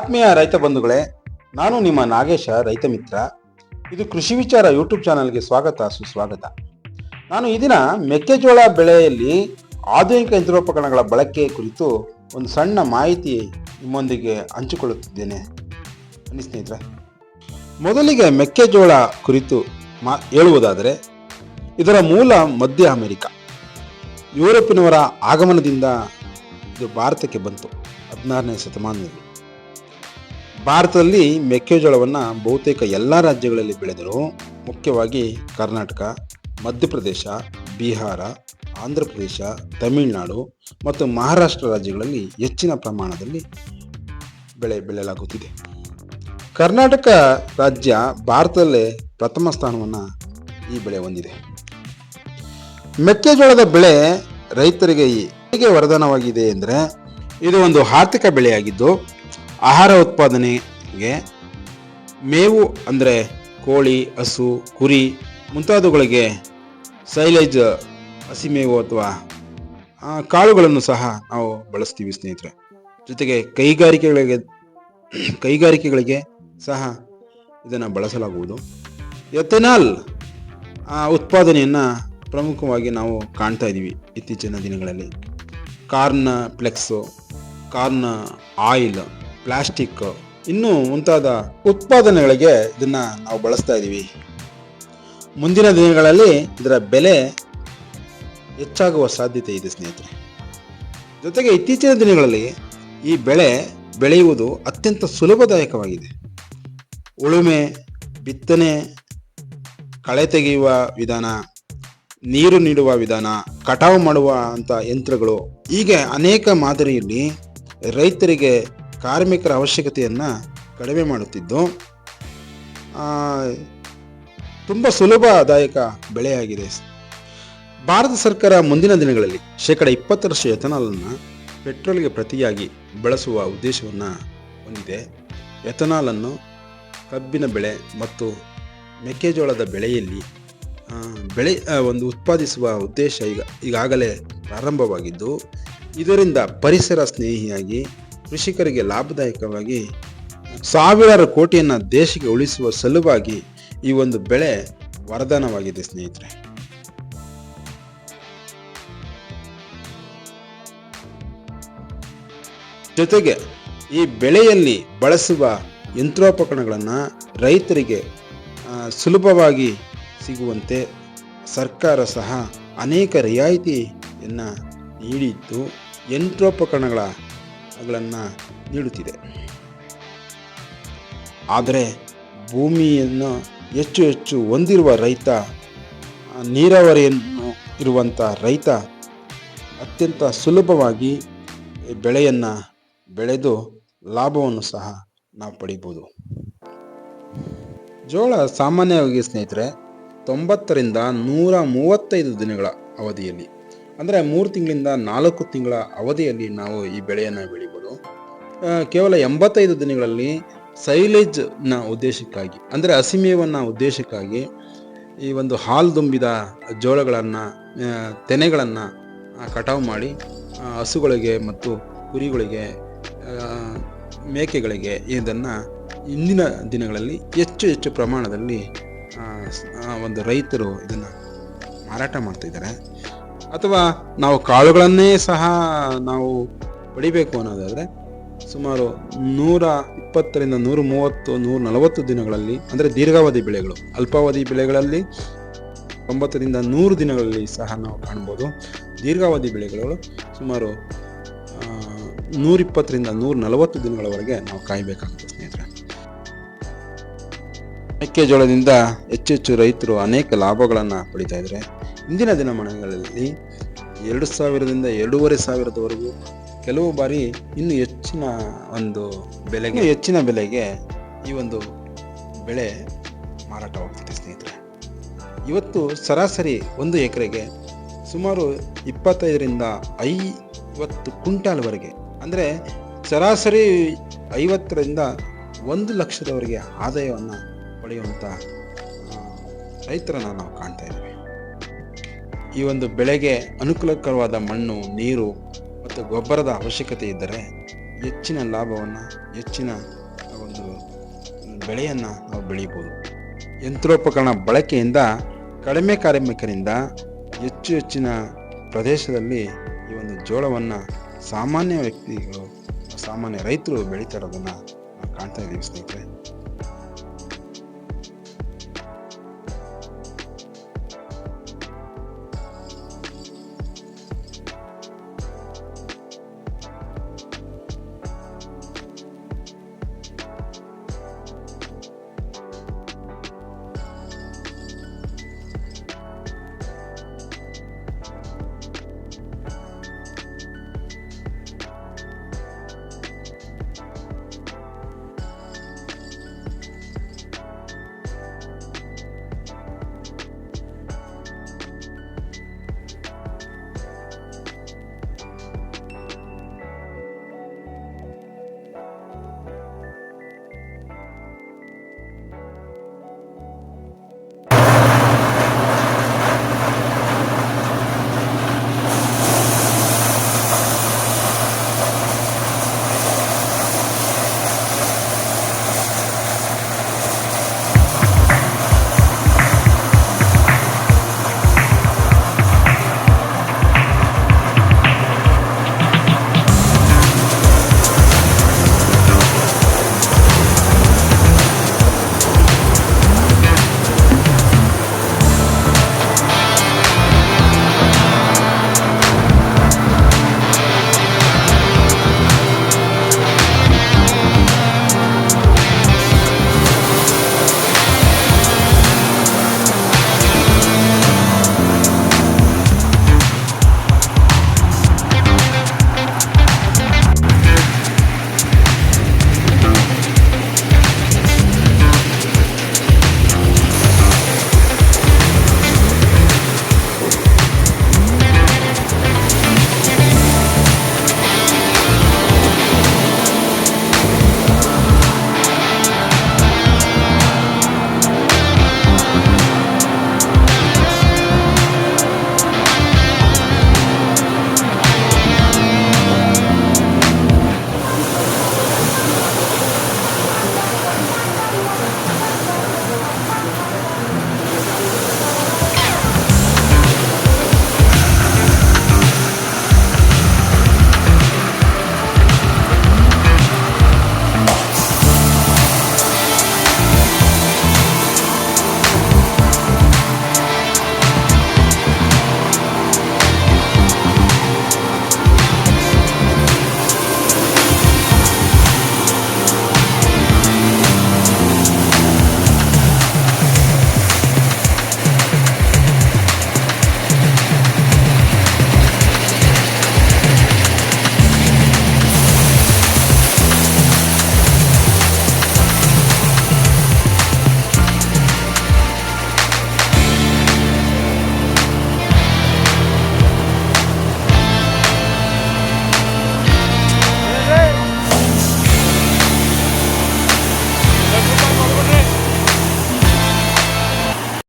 ಆತ್ಮೀಯ ರೈತ ಬಂಧುಗಳೇ, ನಾನು ನಿಮ್ಮ ನಾಗೇಶ, ರೈತ ಮಿತ್ರ. ಇದು ಕೃಷಿ ವಿಚಾರ ಯೂಟ್ಯೂಬ್ ಚಾನಲ್ಗೆ ಸ್ವಾಗತ, ಸುಸ್ವಾಗತ. ನಾನು ಈ ದಿನ ಮೆಕ್ಕೆಜೋಳ ಬೆಳೆಯಲ್ಲಿ ಆಧುನಿಕ ಯಂತ್ರೋಪಕರಣಗಳ ಬಳಕೆ ಕುರಿತು ಒಂದು ಸಣ್ಣ ಮಾಹಿತಿ ನಿಮ್ಮೊಂದಿಗೆ ಹಂಚಿಕೊಳ್ಳುತ್ತಿದ್ದೇನೆ. ಬನ್ನಿ ಸ್ನೇಹಿತರೆ, ಮೊದಲಿಗೆ ಮೆಕ್ಕೆಜೋಳ ಕುರಿತು ಹೇಳುವುದಾದರೆ, ಇದರ ಮೂಲ ಮಧ್ಯ ಅಮೆರಿಕ. ಯುರೋಪಿನವರ ಆಗಮನದಿಂದ ಇದು ಭಾರತಕ್ಕೆ ಬಂತು 16ನೇ ಶತಮಾನದಲ್ಲಿ. ಭಾರತದಲ್ಲಿ ಮೆಕ್ಕೆಜೋಳವನ್ನು ಬಹುತೇಕ ಎಲ್ಲ ರಾಜ್ಯಗಳಲ್ಲಿ ಬೆಳೆದರು. ಮುಖ್ಯವಾಗಿ ಕರ್ನಾಟಕ, ಮಧ್ಯಪ್ರದೇಶ, ಬಿಹಾರ, ಆಂಧ್ರ ಪ್ರದೇಶ, ತಮಿಳುನಾಡು ಮತ್ತು ಮಹಾರಾಷ್ಟ್ರ ರಾಜ್ಯಗಳಲ್ಲಿ ಹೆಚ್ಚಿನ ಪ್ರಮಾಣದಲ್ಲಿ ಬೆಳೆಯಲಾಗುತ್ತಿದೆ. ಕರ್ನಾಟಕ ರಾಜ್ಯ ಭಾರತದಲ್ಲೇ ಪ್ರಥಮ ಸ್ಥಾನವನ್ನು ಈ ಬೆಳೆ ಹೊಂದಿದೆ. ಮೆಕ್ಕೆಜೋಳದ ಬೆಳೆ ರೈತರಿಗೆ ಹೇಗೆ ವರದಾನವಾಗಿದೆ ಎಂದರೆ, ಇದು ಒಂದು ಆರ್ಥಿಕ ಬೆಳೆಯಾಗಿದ್ದು ಆಹಾರ ಉತ್ಪಾದನೆಗೆ ಮೇವು ಅಂದರೆ ಕೋಳಿ, ಹಸು, ಕುರಿ ಮುಂತಾದವುಗಳಿಗೆ ಸೈಲೇಜ್, ಹಸಿಮೇವು ಅಥವಾ ಕಾಳುಗಳನ್ನು ಸಹ ನಾವು ಬಳಸ್ತೀವಿ ಸ್ನೇಹಿತರೆ. ಜೊತೆಗೆ ಕೈಗಾರಿಕೆಗಳಿಗೆ ಸಹ ಇದನ್ನು ಬಳಸಲಾಗುವುದು. ಎಥೆನಾಲ್ ಉತ್ಪಾದನೆಯನ್ನು ಪ್ರಮುಖವಾಗಿ ನಾವು ಕಾಣ್ತಾ ಇದ್ದೀವಿ ಇತ್ತೀಚಿನ ದಿನಗಳಲ್ಲಿ. Corn flakes, corn oil, plastic ಇನ್ನೂ ಮುಂತಾದ ಉತ್ಪಾದನೆಗಳಿಗೆ ಇದನ್ನು ನಾವು ಬಳಸ್ತಾ ಇದ್ದೀವಿ. ಮುಂದಿನ ದಿನಗಳಲ್ಲಿ ಇದರ ಬೆಲೆ ಹೆಚ್ಚಾಗುವ ಸಾಧ್ಯತೆ ಇದೆ ಸ್ನೇಹಿತರೆ. ಜೊತೆಗೆ ಇತ್ತೀಚಿನ ದಿನಗಳಲ್ಲಿ ಈ ಬೆಳೆ ಬೆಳೆಯುವುದು ಅತ್ಯಂತ ಸುಲಭದಾಯಕವಾಗಿದೆ. ಉಳುಮೆ, ಬಿತ್ತನೆ, ಕಳೆ ತೆಗೆಯುವ ವಿಧಾನ, ನೀರು ನೀಡುವ ವಿಧಾನ, ಕಟಾವು ಮಾಡುವ ಅಂಥ ಯಂತ್ರಗಳು, ಹೀಗೆ ಅನೇಕ ಮಾದರಿಯಲ್ಲಿ ರೈತರಿಗೆ ಕಾರ್ಮಿಕರ ಅವಶ್ಯಕತೆಯನ್ನು ಕಡಿಮೆ ಮಾಡುತ್ತಿದ್ದು ತುಂಬ ಸುಲಭದಾಯಕ ಬೆಳೆಯಾಗಿದೆ. ಭಾರತ ಸರ್ಕಾರ ಮುಂದಿನ ದಿನಗಳಲ್ಲಿ 20% ಎಥನಾಲನ್ನು ಪೆಟ್ರೋಲ್ಗೆ ಪ್ರತಿಯಾಗಿ ಬಳಸುವ ಉದ್ದೇಶವನ್ನು ಹೊಂದಿದೆ. ಎಥನಾಲನ್ನು ಕಬ್ಬಿನ ಬೆಳೆ ಮತ್ತು ಮೆಕ್ಕೆಜೋಳದ ಬೆಳೆಯಲ್ಲಿ ಒಂದು ಉತ್ಪಾದಿಸುವ ಉದ್ದೇಶ ಈಗಾಗಲೇ ಪ್ರಾರಂಭವಾಗಿದ್ದು, ಇದರಿಂದ ಪರಿಸರ ಸ್ನೇಹಿಯಾಗಿ ಕೃಷಿಕರಿಗೆ ಲಾಭದಾಯಕವಾಗಿ ಸಾವಿರಾರು ಕೋಟಿಯನ್ನು ದೇಶಕ್ಕೆ ಉಳಿಸುವ ಸಲುವಾಗಿ ಈ ಒಂದು ಬೆಳೆ ವರದಾನವಾಗಿದೆ ಸ್ನೇಹಿತರೆ. ಜೊತೆಗೆ ಈ ಬೆಳೆಯಲ್ಲಿ ಬಳಸುವ ಯಂತ್ರೋಪಕರಣಗಳನ್ನು ರೈತರಿಗೆ ಸುಲಭವಾಗಿ ಸಿಗುವಂತೆ ಸರ್ಕಾರ ಸಹ ಅನೇಕ ರಿಯಾಯಿತಿಯನ್ನು ನೀಡಿದ್ದು ಯಂತ್ರೋಪಕರಣಗಳನ್ನು ನೀಡುತ್ತಿದೆ. ಆದರೆ ಭೂಮಿಯನ್ನು ಹೆಚ್ಚು ಹೊಂದಿರುವ ರೈತ, ನೀರಾವರಿಯನ್ನು ಇರುವಂಥ ರೈತ ಅತ್ಯಂತ ಸುಲಭವಾಗಿ ಬೆಳೆಯನ್ನು ಬೆಳೆದು ಲಾಭವನ್ನು ಸಹ ನಾವು ಪಡಿಬೋದು. ಜೋಳ ಸಾಮಾನ್ಯವಾಗಿ ಸ್ನೇಹಿತರೆ 90ರಿಂದ 135 ದಿನಗಳ ಅವಧಿಯಲ್ಲಿ, ಅಂದರೆ 3 ತಿಂಗಳಿಂದ 4 ತಿಂಗಳ ಅವಧಿಯಲ್ಲಿ ನಾವು ಈ ಬೆಳೆಯನ್ನು ಬೆಳಿಬೋದು. ಕೇವಲ 85 ದಿನಗಳಲ್ಲಿ ಸೈಲೇಜ್ನ ಉದ್ದೇಶಕ್ಕಾಗಿ, ಅಂದರೆ ಹಸಿಮೇವನ್ನು ಉದ್ದೇಶಕ್ಕಾಗಿ ಈ ಒಂದು ಹಾಲು ತುಂಬಿದ ಜೋಳಗಳನ್ನು, ತೆನೆಗಳನ್ನು ಕಟಾವು ಮಾಡಿ ಹಸುಗಳಿಗೆ ಮತ್ತು ಕುರಿಗಳಿಗೆ, ಮೇಕೆಗಳಿಗೆ ಇದನ್ನು ಇಂದಿನ ದಿನಗಳಲ್ಲಿ ಹೆಚ್ಚು ಪ್ರಮಾಣದಲ್ಲಿ ಒಂದು ರೈತರು ಇದನ್ನು ಮಾರಾಟ ಮಾಡ್ತಿದ್ದಾರೆ. ಅಥವಾ ನಾವು ಕಾಳುಗಳನ್ನೇ ಸಹ ನಾವು ಪಡಿಬೇಕು ಅನ್ನೋದಾದರೆ ಸುಮಾರು 120ರಿಂದ 130, 140 ದಿನಗಳಲ್ಲಿ, ಅಂದರೆ ದೀರ್ಘಾವಧಿ ಬೆಳೆಗಳು. ಅಲ್ಪಾವಧಿ ಬೆಳೆಗಳಲ್ಲಿ 90ರಿಂದ 100 ದಿನಗಳಲ್ಲಿ ಸಹ ನಾವು ಕಾಣ್ಬೋದು. ದೀರ್ಘಾವಧಿ ಬೆಳೆಗಳು ಸುಮಾರು 120ರಿಂದ 140 ದಿನಗಳವರೆಗೆ ನಾವು ಕಾಯಬೇಕಾಗುತ್ತೆ ಸ್ನೇಹಿತರೆ. ಮೆಕ್ಕೆಜೋಳದಿಂದ ಹೆಚ್ಚು ರೈತರು ಅನೇಕ ಲಾಭಗಳನ್ನು ಪಡಿತಾ ಇದ್ದಾರೆ. ಇಂದಿನ ದಿನಮಾನಗಳಲ್ಲಿ 2,000ದಿಂದ 2,500ವರೆಗೂ, ಕೆಲವು ಬಾರಿ ಇನ್ನೂ ಹೆಚ್ಚಿನ ಬೆಲೆಗೆ ಈ ಒಂದು ಬೆಳೆ ಮಾರಾಟವಾಗ್ತಿದೆ ಸ್ನೇಹಿತರೆ. ಇವತ್ತು ಸರಾಸರಿ 1 ಎಕರೆಗೆ ಸುಮಾರು 25ರಿಂದ 50 ಕ್ವಿಂಟಾಲ್ವರೆಗೆ, ಅಂದರೆ ಸರಾಸರಿ 50ರಿಂದ 1 ಲಕ್ಷದವರೆಗೆ ಆದಾಯವನ್ನು ಪಡೆಯುವಂಥ ರೈತರನ್ನು ನಾವು ಕಾಣ್ತಾ ಇದ್ದೀವಿ. ಈ ಒಂದು ಬೆಳೆಗೆ ಅನುಕೂಲಕರವಾದ ಮಣ್ಣು, ನೀರು ಮತ್ತು ಗೊಬ್ಬರದ ಅವಶ್ಯಕತೆ ಇದ್ದರೆ ಹೆಚ್ಚಿನ ಲಾಭವನ್ನು, ಹೆಚ್ಚಿನ ಒಂದು ಬೆಳೆಯನ್ನು ನಾವು ಬೆಳೀಬೋದು. ಯಂತ್ರೋಪಕರಣ ಬಳಕೆಯಿಂದ ಕಡಿಮೆ ಕಾರ್ಮಿಕರಿಂದ ಹೆಚ್ಚಿನ ಪ್ರದೇಶದಲ್ಲಿ ಈ ಒಂದು ಜೋಳವನ್ನು ಸಾಮಾನ್ಯ ವ್ಯಕ್ತಿಗಳು, ಸಾಮಾನ್ಯ ರೈತರು ಬೆಳೀತಾ ಇರೋದನ್ನು ನಾವು ಕಾಣ್ತಾ ಇದ್ದೀವಿ ಸ್ನೇಹಿತರೆ.